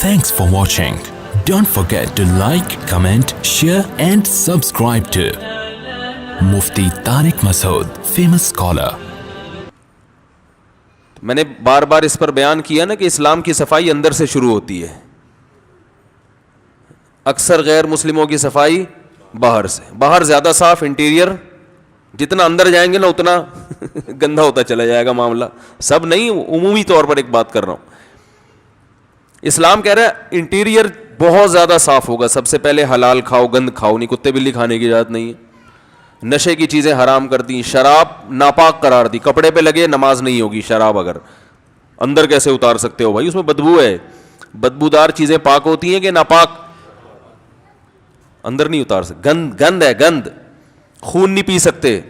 Thanks for watching. Don't forget to like, comment, share and subscribe to Mufti Tariq Masood, famous scholar. میں نے بار بار اس پر بیان کیا نا کہ اسلام کی صفائی اندر سے شروع ہوتی ہے. اکثر غیر مسلموں کی صفائی باہر سے. باہر زیادہ صاف, انٹیریئر جتنا اندر جائیں گے نا اتنا گندا ہوتا چلا جائے گا معاملہ. سب نہیں, عمومی طور پر ایک بات کر رہا ہوں. اسلام کہہ رہا ہے انٹیریئر بہت زیادہ صاف ہوگا. سب سے پہلے حلال کھاؤ, گند کھاؤ نہیں, کتے بلی کھانے کی اجازت نہیں ہے. نشے کی چیزیں حرام کر دی, شراب ناپاک قرار دی. کپڑے پہ لگے نماز نہیں ہوگی شراب اگر, اندر کیسے اتار سکتے ہو بھائی, اس میں بدبو ہے. بدبودار چیزیں پاک ہوتی ہیں کہ ناپاک؟ اندر نہیں اتار سکتے. گند ہے, گند. خون نہیں پی سکتے.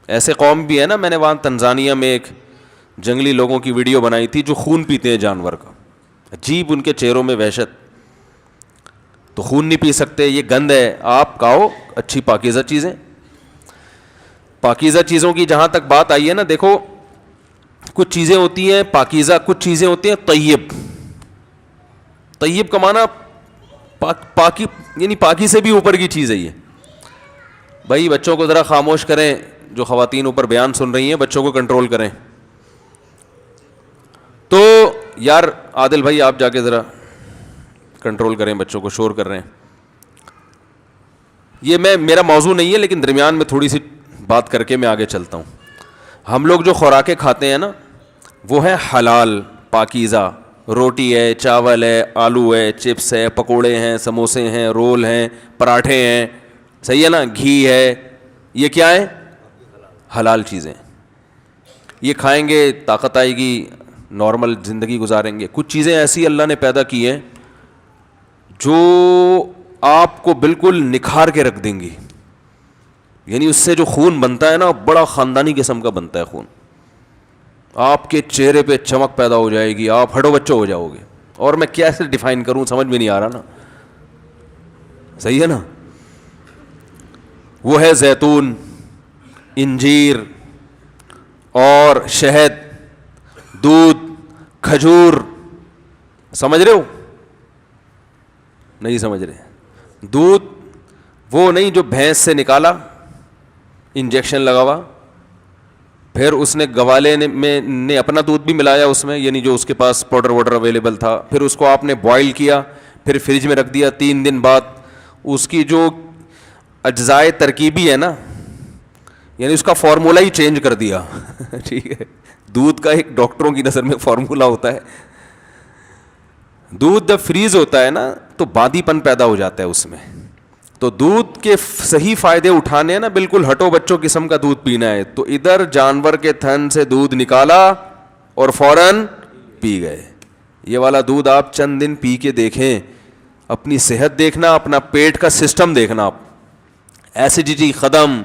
ایسے قوم بھی ہے نا, میں نے وہاں تنزانیہ میں ایک جنگلی لوگوں کی ویڈیو بنائی تھی جو خون پیتے ہیں جانور کا. عجیب ان کے چہروں میں وحشت. تو خون نہیں پی سکتے, یہ گند ہے. آپ کھاؤ اچھی پاکیزہ چیزیں. پاکیزہ چیزوں کی جہاں تک بات آئی ہے نا, دیکھو کچھ چیزیں ہوتی ہیں پاکیزہ, کچھ چیزیں ہوتی ہیں طیب. طیب کا معنی پاکی, یعنی پاکی سے بھی اوپر کی چیز ہے یہ. بھائی بچوں کو ذرا خاموش کریں, جو خواتین اوپر بیان سن رہی ہیں بچوں کو کنٹرول کریں. تو یار عادل بھائی آپ جا کے ذرا کنٹرول کریں, بچوں کو شور کر رہے ہیں. یہ میرا موضوع نہیں ہے لیکن درمیان میں تھوڑی سی بات کر کے میں آگے چلتا ہوں. ہم لوگ جو خوراکیں کھاتے ہیں نا وہ ہے حلال پاکیزہ. روٹی ہے, چاول ہے, آلو ہے, چپس ہے, پکوڑے ہیں, سموسے ہیں, رول ہیں, پراٹھے ہیں, صحیح ہے نا, گھی ہے. یہ کیا ہے؟ حلال چیزیں. یہ کھائیں گے طاقت آئے گی, نارمل زندگی گزاریں گے. کچھ چیزیں ایسی اللہ نے پیدا کی ہیں جو آپ کو بالکل نکھار کے رکھ دیں گی. یعنی اس سے جو خون بنتا ہے نا بڑا خاندانی قسم کا بنتا ہے خون. آپ کے چہرے پہ چمک پیدا ہو جائے گی, آپ ہٹو بچوں ہو جاؤ گے. اور میں کیسے ڈیفائن کروں سمجھ میں نہیں آ رہا نا, صحیح ہے نا. وہ ہے زیتون, انجیر اور شہد, دودھ, کھجور. سمجھ رہے ہو؟ نہیں سمجھ رہے. دودھ وہ نہیں جو بھینس سے نکالا, انجیکشن لگا ہوا, پھر اس نے گوالے نے اپنا دودھ بھی ملایا اس میں, یعنی جو اس کے پاس پاؤڈر واڈر اویلیبل تھا. پھر اس کو آپ نے بوائل کیا, پھر فریج میں رکھ دیا. 3 دن بعد اس کی جو اجزائے ترکیبی ہے نا, یعنی اس کا فارمولہ ہی چینج کر دیا. ٹھیک ہے, دودھ کا ایک ڈاکٹروں کی نظر میں فارمولہ ہوتا ہے. دودھ جب فریز ہوتا ہے نا تو باندی پن پیدا ہو جاتا ہے اس میں. تو دودھ کے صحیح فائدے اٹھانے ہیں نا, بالکل ہٹو بچوں قسم کا دودھ پینا ہے, تو ادھر جانور کے تھن سے دودھ نکالا اور فوراً پی گئے. یہ والا دودھ آپ چند دن پی کے دیکھیں, اپنی صحت دیکھنا, اپنا پیٹ کا سسٹم دیکھنا, آپ ایسیڈیٹی ختم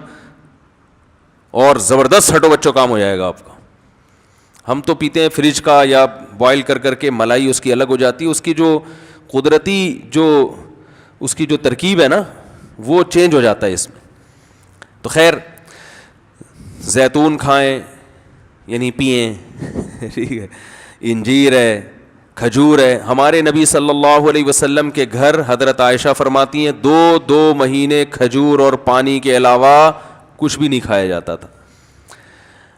اور زبردست ہٹو بچوں کام ہو جائے گا آپ کا. ہم تو پیتے ہیں فریج کا یا بوائل کر کے, ملائی اس کی الگ ہو جاتی ہے. اس کی جو قدرتی جو اس کی جو ترکیب ہے نا وہ چینج ہو جاتا ہے اس میں. تو خیر زیتون کھائیں یعنی پئیں, ٹھیک ہے. انجیر ہے, کھجور ہے. ہمارے نبی صلی اللہ علیہ وسلم کے گھر حضرت عائشہ فرماتی ہیں 2 مہینے کھجور اور پانی کے علاوہ کچھ بھی نہیں کھایا جاتا تھا.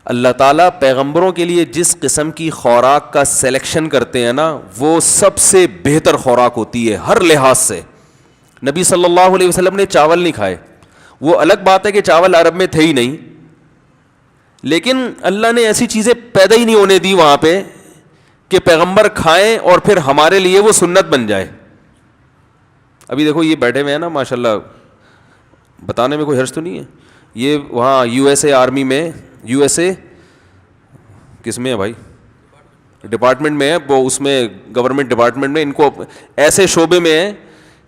اللہ تعالیٰ پیغمبروں کے لیے جس قسم کی خوراک کا سلیکشن کرتے ہیں نا وہ سب سے بہتر خوراک ہوتی ہے ہر لحاظ سے. نبی صلی اللہ علیہ وسلم نے چاول نہیں کھائے. وہ الگ بات ہے کہ چاول عرب میں تھے ہی نہیں, لیکن اللہ نے ایسی چیزیں پیدا ہی نہیں ہونے دی وہاں پہ کہ پیغمبر کھائیں اور پھر ہمارے لیے وہ سنت بن جائے. ابھی دیکھو یہ بیٹھے ہوئے ہیں نا ماشاءاللہ, بتانے میں کوئی حرج تو نہیں ہے, یہ وہاں یو ایس اے آرمی میں, یو ایس اے کس میں ہے بھائی, ڈپارٹمنٹ میں ہے وہ, اس میں گورنمنٹ ڈپارٹمنٹ میں ان کو ایسے شعبے میں ہے,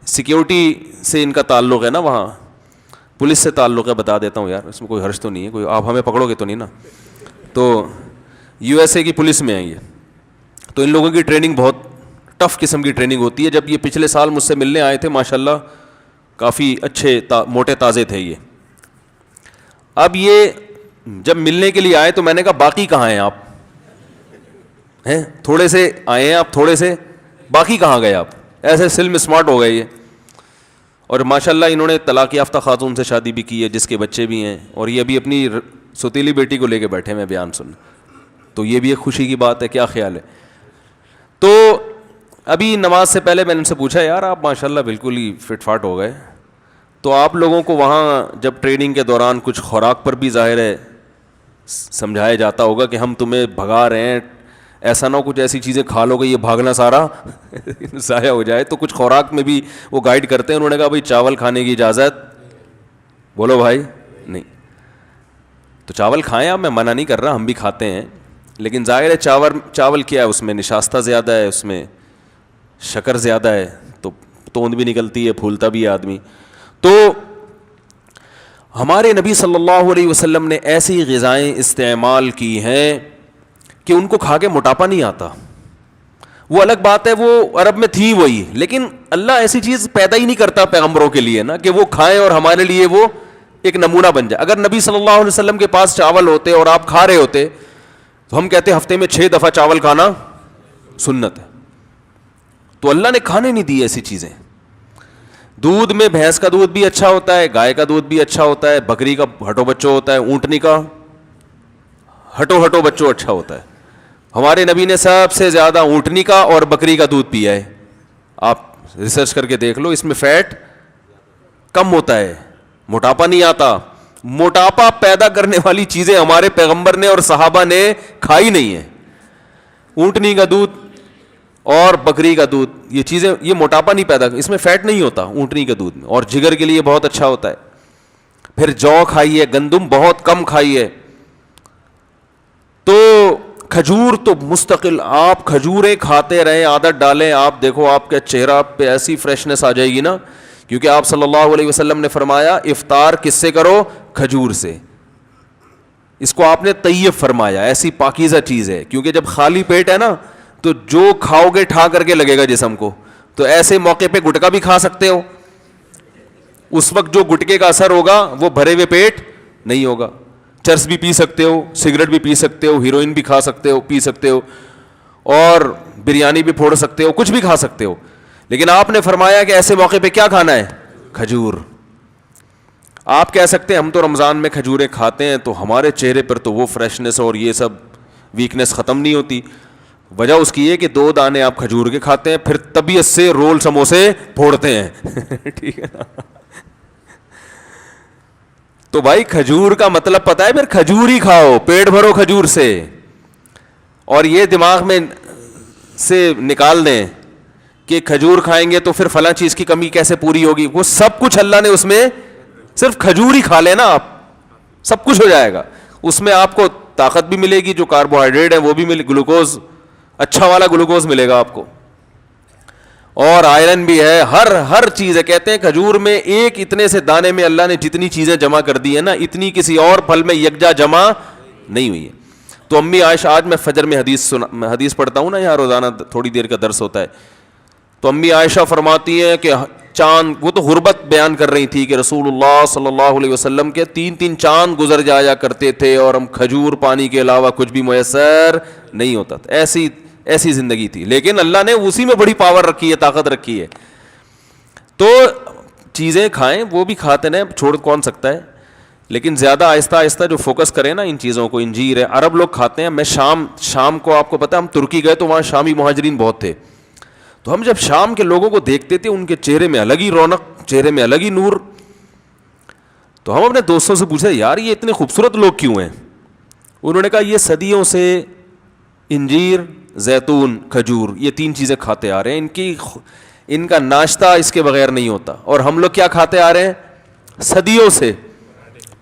سیکیورٹی سے ان کا تعلق ہے نا, وہاں پولیس سے تعلق ہے. بتا دیتا ہوں یار, اس میں کوئی حرج تو نہیں ہے, کوئی آپ ہمیں پکڑو گے تو نہیں نا. تو یو ایس اے کی پولیس میں ہے یہ. تو ان لوگوں کی ٹریننگ بہت ٹف قسم کی ٹریننگ ہوتی ہے. جب یہ پچھلے سال مجھ سے ملنے آئے تھے ماشاءاللہ کافی اچھے موٹے تازے تھے یہ. اب یہ جب ملنے کے لیے آئے تو میں نے کہا باقی کہاں ہیں آپ, ہیں تھوڑے سے آئے ہیں آپ, تھوڑے سے باقی کہاں گئے آپ؟ ایسے سلم اسمارٹ ہو گئے یہ. اور ماشاء اللہ انہوں نے طلاق یافتہ خاتون سے شادی بھی کی ہے جس کے بچے بھی ہیں, اور یہ ابھی اپنی سوتیلی بیٹی کو لے کے بیٹھے ہیں بیان سن, تو یہ بھی ایک خوشی کی بات ہے. کیا خیال ہے؟ تو ابھی نماز سے پہلے میں نے ان سے پوچھا یار آپ ماشاء اللہ بالکل ہی فٹ فاٹ ہو گئے, تو آپ لوگوں کو وہاں جب ٹریننگ کے دوران کچھ خوراک پر بھی ظاہر ہے سمجھایا جاتا ہوگا کہ ہم تمہیں بھگا رہے ہیں, ایسا نہ ہو کچھ ایسی چیزیں کھا لو گے یہ بھاگنا سارا ضائع ہو جائے, تو کچھ خوراک میں بھی وہ گائیڈ کرتے ہیں. انہوں نے کہا بھائی چاول کھانے کی اجازت, بولو بھائی نہیں, تو چاول کھائیں آپ, میں منع نہیں کر رہا, ہم بھی کھاتے ہیں, لیکن ظاہر ہے چاول کیا ہے اس میں نشاستہ زیادہ ہے, اس میں شکر زیادہ ہے, تو توند بھی نکلتی ہے, پھولتا بھی ہے آدمی. تو ہمارے نبی صلی اللہ علیہ وسلم نے ایسی غذائیں استعمال کی ہیں کہ ان کو کھا کے موٹاپا نہیں آتا. وہ الگ بات ہے وہ عرب میں تھی وہی, لیکن اللہ ایسی چیز پیدا ہی نہیں کرتا پیغمبروں کے لیے نا کہ وہ کھائیں اور ہمارے لیے وہ ایک نمونہ بن جائے. اگر نبی صلی اللہ علیہ وسلم کے پاس چاول ہوتے اور آپ کھا رہے ہوتے تو ہم کہتے ہفتے میں 6 دفعہ چاول کھانا سنت ہے. تو اللہ نے کھانے نہیں دی ایسی چیزیں. دودھ میں بھینس کا دودھ بھی اچھا ہوتا ہے, گائے کا دودھ بھی اچھا ہوتا ہے, بکری کا ہٹو بچو ہوتا ہے, اونٹنی کا ہٹو بچو اچھا ہوتا ہے. ہمارے نبی نے سب سے زیادہ اونٹنی کا اور بکری کا دودھ پیا ہے. آپ ریسرچ کر کے دیکھ لو, اس میں فیٹ کم ہوتا ہے, موٹاپا نہیں آتا. موٹاپا پیدا کرنے والی چیزیں ہمارے پیغمبر نے اور صحابہ نے کھائی نہیں ہیں. اونٹنی کا دودھ اور بکری کا دودھ, یہ چیزیں یہ موٹاپا نہیں پیدا, اس میں فیٹ نہیں ہوتا اونٹنی کے دودھ میں, اور جگر کے لیے بہت اچھا ہوتا ہے. پھر جو کھائیے, گندم بہت کم کھائیے. تو کھجور تو مستقل آپ کھجوریں کھاتے رہیں, عادت ڈالیں, آپ دیکھو آپ کے چہرہ پہ ایسی فریشنس آ جائے گی نا, کیونکہ آپ صلی اللہ علیہ وسلم نے فرمایا افطار کس سے کرو؟ کھجور سے. اس کو آپ نے طیب فرمایا, ایسی پاکیزہ چیز ہے, کیونکہ جب خالی پیٹ ہے نا تو جو کھاؤ گے ٹھا کر کے لگے گا جسم کو. تو ایسے موقع پہ گٹکا بھی کھا سکتے ہو, اس وقت جو گٹکے کا اثر ہوگا وہ بھرے ہوئے پیٹ نہیں ہوگا. چرس بھی پی سکتے ہو, سگریٹ بھی پی سکتے ہو, ہیروئن بھی کھا سکتے ہو, پی سکتے ہو, اور بریانی بھی پھوڑ سکتے ہو, کچھ بھی کھا سکتے ہو. لیکن آپ نے فرمایا کہ ایسے موقع پہ کیا کھانا ہے؟ کھجور. آپ کہہ سکتے ہیں ہم تو رمضان میں کھجوریں کھاتے ہیں تو ہمارے چہرے پر تو وہ فریشنس اور یہ سب ویکنس ختم نہیں ہوتی. وجہ اس کی ہے کہ 2 دانے آپ کھجور کے کھاتے ہیں, پھر طبیعت سے رول سموسے پھوڑتے ہیں ٹھیک ہے نا. تو بھائی کھجور کا مطلب پتہ ہے, پھر کھجور ہی کھاؤ, پیٹ بھرو کھجور سے. اور یہ دماغ میں سے نکال دیں کہ کھجور کھائیں گے تو پھر فلاں چیز کی کمی کیسے پوری ہوگی. وہ سب کچھ اللہ نے اس میں, صرف کھجور ہی کھا لینا آپ, سب کچھ ہو جائے گا. اس میں آپ کو طاقت بھی ملے گی, جو کاربوہائیڈریٹ ہے وہ بھی ملے, گلوکوز اچھا والا گلوکوز ملے گا آپ کو, اور آئرن بھی ہے, ہر چیز ہے. کہتے ہیں کھجور میں ایک اتنے سے دانے میں اللہ نے جتنی چیزیں جمع کر دی ہیں نا, اتنی کسی اور پھل میں یکجا جمع نہیں ہوئی ہے. تو امی عائشہ, آج میں فجر میں حدیث پڑھتا ہوں نا, یہاں روزانہ تھوڑی دیر کا درس ہوتا ہے, تو امی عائشہ فرماتی ہیں کہ چاند, وہ تو غربت بیان کر رہی تھی کہ رسول اللہ صلی اللہ علیہ وسلم کے 3 چاند گزر جایا کرتے تھے اور ہم کھجور پانی کے علاوہ کچھ بھی میسر نہیں ہوتا تھا. ایسی زندگی تھی, لیکن اللہ نے اسی میں بڑی پاور رکھی ہے, طاقت رکھی ہے. تو چیزیں کھائیں, وہ بھی کھاتے ہیں, چھوڑ کون سکتا ہے, لیکن زیادہ آہستہ آہستہ جو فوکس کریں نا ان چیزوں کو. انجیر ہے, عرب لوگ کھاتے ہیں. میں شام کو, آپ کو پتہ ہے ہم ترکی گئے تو وہاں شامی مہاجرین بہت تھے, تو ہم جب شام کے لوگوں کو دیکھتے تھے ان کے چہرے میں الگ ہی رونق, چہرے میں الگ ہی نور. تو ہم اپنے دوستوں سے پوچھے یار یہ اتنے خوبصورت لوگ کیوں ہیں؟ انہوں نے کہا یہ صدیوں سے انجیر, زیتون, کھجور, یہ 3 چیزیں کھاتے آ رہے ہیں. ان کا ناشتہ اس کے بغیر نہیں ہوتا. اور ہم لوگ کیا کھاتے آ رہے ہیں صدیوں سے؟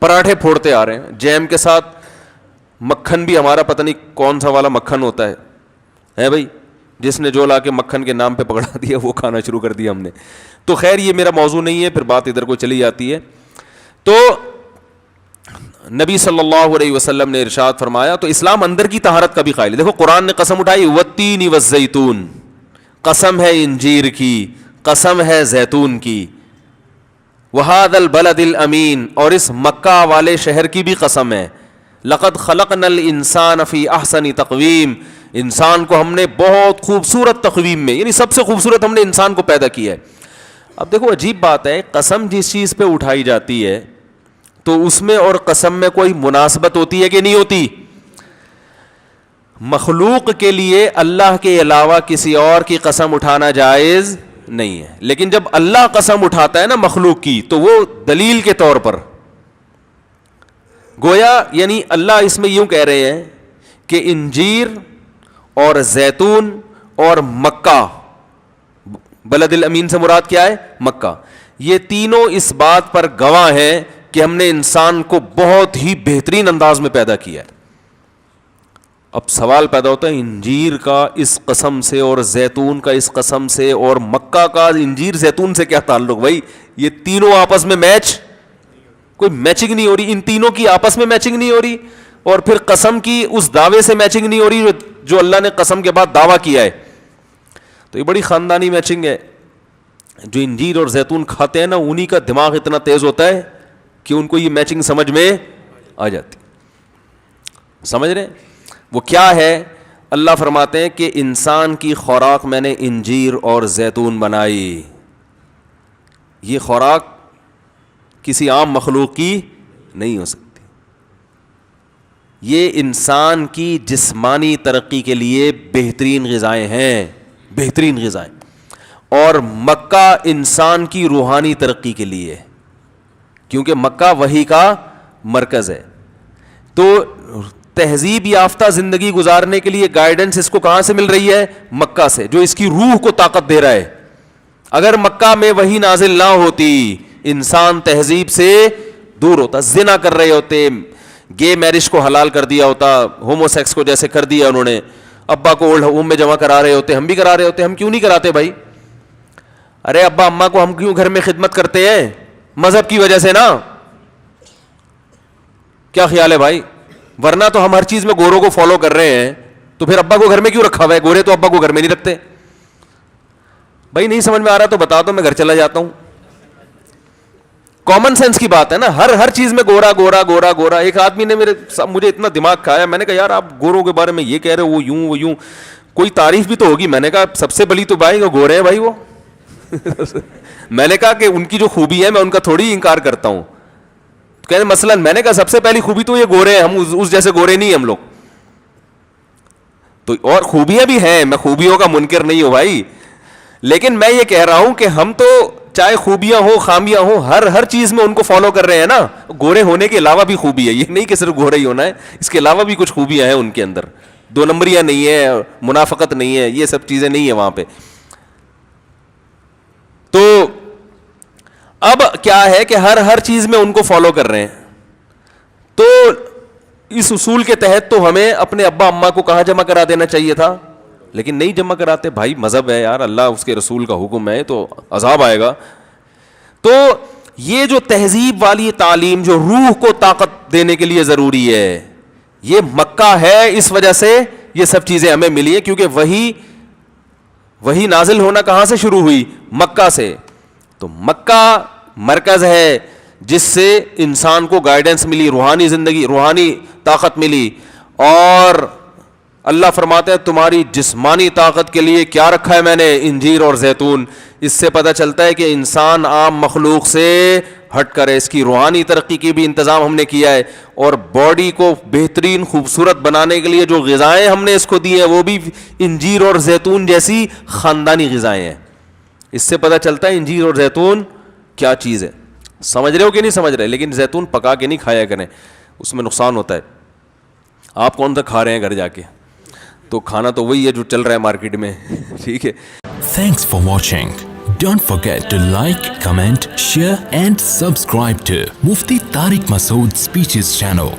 پراٹھے پھوڑتے آ رہے ہیں, جیم کے ساتھ مکھن بھی ہمارا پتہ نہیں کون سا والا مکھن ہوتا ہے بھائی, جس نے جو لا کے مکھن کے نام پہ پکڑا دیا وہ کھانا شروع کر دیا ہم نے. تو خیر یہ میرا موضوع نہیں ہے, پھر بات ادھر کو چلی جاتی ہے. تو نبی صلی اللہ علیہ وسلم نے ارشاد فرمایا, تو اسلام اندر کی طہارت کا بھی قائل ہے. دیکھو قرآن نے قسم اٹھائی, والتین والزیتون, قسم ہے انجیر کی, قسم ہے زیتون کی, وہذا البلد الامین, اور اس مکہ والے شہر کی بھی قسم ہے, لقد خلقنا الانسان فی احسن تقویم, انسان کو ہم نے بہت خوبصورت تقویم میں, یعنی سب سے خوبصورت ہم نے انسان کو پیدا کیا ہے. اب دیکھو عجیب بات ہے, قسم جس چیز پہ اٹھائی جاتی ہے تو اس میں اور قسم میں کوئی مناسبت ہوتی ہے کہ نہیں ہوتی؟ مخلوق کے لیے اللہ کے علاوہ کسی اور کی قسم اٹھانا جائز نہیں ہے, لیکن جب اللہ قسم اٹھاتا ہے نا مخلوق کی تو وہ دلیل کے طور پر, گویا یعنی اللہ اس میں یوں کہہ رہے ہیں کہ انجیر اور زیتون اور مکہ, بلد الامین سے مراد کیا ہے؟ مکہ, یہ تینوں اس بات پر گواہ ہیں کہ ہم نے انسان کو بہت ہی بہترین انداز میں پیدا کیا ہے. اب سوال پیدا ہوتا ہے انجیر کا اس قسم سے اور زیتون کا اس قسم سے اور مکہ کا انجیر زیتون سے کیا تعلق؟ بھائی یہ تینوں آپس میں میچ, کوئی میچنگ نہیں ہو رہی, ان تینوں کی آپس میں میچنگ نہیں ہو رہی, اور پھر قسم کی اس دعوے سے میچنگ نہیں ہو رہی جو اللہ نے قسم کے بعد دعویٰ کیا ہے. تو یہ بڑی خاندانی میچنگ ہے. جو انجیر اور زیتون کھاتے ہیں نا انہی کا دماغ اتنا تیز ہوتا ہے کہ ان کو یہ میچنگ سمجھ میں آ جاتی. سمجھ رہے ہیں وہ کیا ہے؟ اللہ فرماتے ہیں کہ انسان کی خوراک میں نے انجیر اور زیتون بنائی. یہ خوراک کسی عام مخلوق کی نہیں ہو سکتی. یہ انسان کی جسمانی ترقی کے لیے بہترین غذائیں ہیں, بہترین غذائیں. اور مکہ انسان کی روحانی ترقی کے لیے, کیونکہ مکہ وحی کا مرکز ہے. تو تہذیب یافتہ زندگی گزارنے کے لیے گائیڈنس اس کو کہاں سے مل رہی ہے؟ مکہ سے, جو اس کی روح کو طاقت دے رہا ہے. اگر مکہ میں وحی نازل نہ ہوتی انسان تہذیب سے دور ہوتا, زنا کر رہے ہوتے, گے میرج کو حلال کر دیا ہوتا, ہومو سیکس کو جیسے کر دیا انہوں نے, ابا کو اولڈ ہوم میں جمع کرا رہے ہوتے, ہم بھی کرا رہے ہوتے. ہم کیوں نہیں کراتے بھائی؟ ارے ابا اماں کو ہم کیوں گھر میں خدمت کرتے ہیں؟ مذہب کی وجہ سے نا. کیا خیال ہے بھائی؟ ورنہ تو ہم ہر چیز میں گوروں کو فالو کر رہے ہیں, تو پھر ابا کو گھر میں کیوں رکھا ہوا ہے؟ گورے تو ابا کو گھر میں نہیں رکھتے. بھائی نہیں سمجھ میں آ رہا تو بتا دو, میں گھر چلا جاتا ہوں. کامن سینس کی بات ہے نا, ہر چیز میں گورا گورا گورا گورا. ایک آدمی نے مجھے اتنا دماغ کھایا, میں نے کہا یار آپ گوروں کے بارے میں یہ کہہ رہے ہو, وہ یوں وہ یوں, کوئی تعریف بھی تو ہوگی. میں نے کہا سب سے بلی تو بھائی وہ گورے ہیں بھائی وہ. میں نے کہا کہ ان کی جو خوبی ہے میں ان کا تھوڑی انکار کرتا ہوں. کہنے مثلاً میں نے کہا سب سے پہلی خوبی تو یہ گورے ہیں, ہم اس جیسے گورے نہیں ہم لوگ. تو اور خوبیاں بھی ہیں, میں خوبیوں کا منکر نہیں ہوں بھائی, لیکن میں یہ کہہ رہا ہوں کہ ہم تو چاہے خوبیاں ہو خامیاں ہو ہر چیز میں ان کو فالو کر رہے ہیں نا. گورے ہونے کے علاوہ بھی خوبی ہے, یہ نہیں کہ صرف گورے ہی ہونا ہے, اس کے علاوہ بھی کچھ خوبیاں ہیں ان کے اندر. دو نمبریاں نہیں ہے, منافقت نہیں ہے, یہ سب چیزیں نہیں ہیں وہاں پہ. تو اب کیا ہے کہ ہر چیز میں ان کو فالو کر رہے ہیں. تو اس اصول کے تحت تو ہمیں اپنے ابا اماں کو کہاں جمع کرا دینا چاہیے تھا, لیکن نہیں جمع کراتے. بھائی مذہب ہے یار, اللہ اس کے رسول کا حکم ہے, تو عذاب آئے گا. تو یہ جو تہذیب والی تعلیم جو روح کو طاقت دینے کے لیے ضروری ہے, یہ مکہ ہے. اس وجہ سے یہ سب چیزیں ہمیں ملی ہے, کیونکہ وہی نازل ہونا کہاں سے شروع ہوئی؟ مکہ سے. تو مکہ مرکز ہے جس سے انسان کو گائیڈنس ملی, روحانی زندگی, روحانی طاقت ملی. اور اللہ فرماتے ہیں تمہاری جسمانی طاقت کے لیے کیا رکھا ہے میں نے؟ انجیر اور زیتون. اس سے پتہ چلتا ہے کہ انسان عام مخلوق سے ہٹ کر ہے, اس کی روحانی ترقی کی بھی انتظام ہم نے کیا ہے, اور باڈی کو بہترین خوبصورت بنانے کے لیے جو غذائیں ہم نے اس کو دی ہیں وہ بھی انجیر اور زیتون جیسی خاندانی غذائیں ہیں. اس سے پتہ چلتا ہے انجیر اور زیتون کیا چیز ہے. سمجھ رہے ہو کہ نہیں سمجھ رہے؟ لیکن زیتون پکا کے نہیں کھایا کریں, اس میں نقصان ہوتا ہے. آپ کون سا کھا رہے ہیں گھر جا کے؟ تو کھانا تو وہی ہے جو چل رہا ہے مارکیٹ میں. ٹھیک ہے. Thanks for watching. Don't forget to like, comment, share and subscribe to Mufti Tariq Masood Speeches channel.